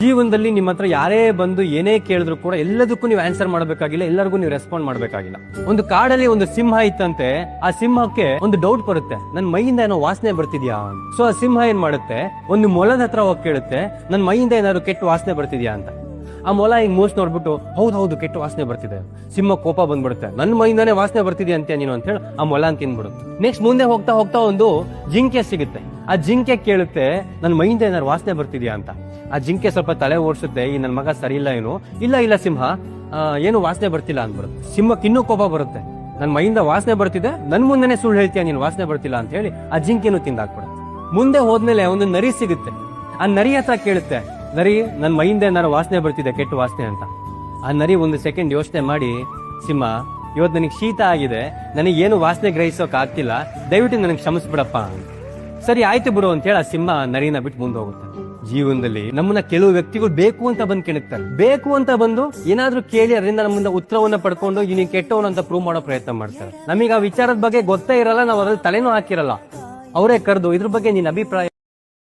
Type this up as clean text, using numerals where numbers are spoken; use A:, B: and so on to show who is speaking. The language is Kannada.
A: ಜೀವನದಲ್ಲಿ ನಿಮ್ಮ ಹತ್ರ ಯಾರೇ ಬಂದು ಏನೇ ಕೇಳಿದ್ರು ಕೂಡ ಎಲ್ಲದಕ್ಕೂ ನೀವು ಆನ್ಸರ್ ಮಾಡಬೇಕಾಗಿಲ್ಲ, ಎಲ್ಲರಿಗೂ ನೀವು ರೆಸ್ಪಾಂಡ್ ಮಾಡಬೇಕಾಗಿಲ್ಲ. ಒಂದು ಕಾಡಲ್ಲಿ ಒಂದು ಸಿಂಹ ಇತ್ತಂತೆ. ಆ ಸಿಂಹಕ್ಕೆ ಒಂದು ಡೌಟ್ ಬರುತ್ತೆ, ನನ್ ಮೈಯಿಂದ ಏನೋ ವಾಸನೆ ಬರ್ತಿದ್ಯಾ. ಸೊ ಆ ಸಿಂಹ ಏನ್ ಮಾಡುತ್ತೆ, ಒಂದು ಮೊಲದ ಹತ್ರ ಹೋಗಿ ಕೇಳುತ್ತೆ, ನನ್ ಮೈಯಿಂದ ಏನಾದ್ರು ಕೆಟ್ಟ ವಾಸನೆ ಬರ್ತಿದ್ಯಾ ಅಂತ. ಆ ಮೊಲ ಹಿಂಗ್ ಮೂಸ್ ನೋಡ್ಬಿಟ್ಟು ಹೌದು ಕೆಟ್ಟ ವಾಸನೆ ಬರ್ತಿದೆ. ಸಿಂಹ ಕೋಪ ಬಂದ್ಬಿಡುತ್ತೆ, ನನ್ ಮೈಯಿಂದಾನೇ ವಾಸನೆ ಬರ್ತಿದ್ಯಾ ಅಂತ ನೀನು ಅಂತ ಹೇಳಿ ಆ ಮೊಲ ಅಂತ ತಿನ್ಬಿಡುತ್ತೆ. ನೆಕ್ಸ್ಟ್ ಮುಂದೆ ಹೋಗ್ತಾ ಹೋಗ್ತಾ ಒಂದು ಜಿಂಕೆ ಸಿಗುತ್ತೆ. ಆ ಜಿಂಕೆ ಕೇಳುತ್ತೆ, ನನ್ ಮೈಯಿಂದ ಏನಾದ್ರು ವಾಸನೆ ಬರ್ತಿದ್ಯಾ ಅಂತ. ಆ ಜಿಂಕೆ ಸ್ವಲ್ಪ ತಲೆ ಓಡಿಸುತ್ತೆ, ಈ ನನ್ ಮಗ ಸರಿ ಇಲ್ಲ ಏನು, ಇಲ್ಲ ಸಿಂಹ ಏನು ವಾಸನೆ ಬರ್ತಿಲ್ಲ ಅಂದ್ಬಿಡುತ್ತೆ. ಸಿಂಹಕ್ಕೆ ಇನ್ನೂ ಕೋಪ ಬರುತ್ತೆ, ನನ್ ಮೈಯಿಂದ ವಾಸನೆ ಬರ್ತಿದೆ, ನನ್ ಮುಂದೆನೆ ಸುಳ್ಳು ಹೇಳ್ತೀಯ ನೀನು ವಾಸನೆ ಬರ್ತಿಲ್ಲ ಅಂತ ಹೇಳಿ ಆ ಜಿಂಕೆನೂ ತಿಂದಾಕ್ಬಿಡುತ್ತೆ. ಮುಂದೆ ಹೋದ್ಮೇಲೆ ಒಂದು ನರಿ ಸಿಗುತ್ತೆ. ಆ ನರಿ ಹತ್ರ ಕೇಳುತ್ತೆ, ನರಿ ನನ್ ಮೈಯಿಂದ ಏನಾರು ವಾಸನೆ ಬರ್ತಿದೆ ಕೆಟ್ಟ ವಾಸನೆ ಅಂತ. ಆ ನರಿ ಒಂದು ಸೆಕೆಂಡ್ ಯೋಚನೆ ಮಾಡಿ, ಸಿಂಹ ಇವತ್ತು ನನಗೆ ಶೀತ ಆಗಿದೆ, ನನಗೆ ಏನು ವಾಸನೆ ಗ್ರಹಿಸೋಕ್ ಆಗ್ತಿಲ್ಲ, ದಯವಿಟ್ಟು ನನಗೆ ಕ್ಷಮಿಸ್ಬಿಡಪ್ಪ. ಸರಿ ಆಯ್ತು ಬಿಡು ಅಂತ ಹೇಳಿ ಆ ಸಿಂಹ ನರಿನ ಬಿಟ್ಟು ಮುಂದೆ ಹೋಗುತ್ತೆ. ಜೀವನದಲ್ಲಿ ನಮ್ಮನ್ನ ಕೆಲವು ವ್ಯಕ್ತಿಗಳು ಬೇಕು ಅಂತ ಬಂದು ಕೆಣಕ್ತಾರೆ, ಬೇಕು ಅಂತ ಬಂದು ಏನಾದ್ರೂ ಕೇಳಿ ಅದರಿಂದ ನಮ್ಮಿಂದ ಉತ್ತರವನ್ನ ಪಡ್ಕೊಂಡು ನೀನು ಕೆಟ್ಟವನು ಅಂತ ಪ್ರೂವ್ ಮಾಡೋ ಪ್ರಯತ್ನ ಮಾಡ್ತಾರೆ. ನಮಗೆ ಆ ವಿಚಾರದ ಬಗ್ಗೆ ಗೊತ್ತೇ ಇರಲ್ಲ, ನಾವು ಅದ್ರಲ್ಲಿ ತಲೆನೂ ಹಾಕಿರಲ್ಲ. ಅವರೇ ಕರೆದು ಇದ್ರ ಬಗ್ಗೆ ನಿನ್ನ ಅಭಿಪ್ರಾಯ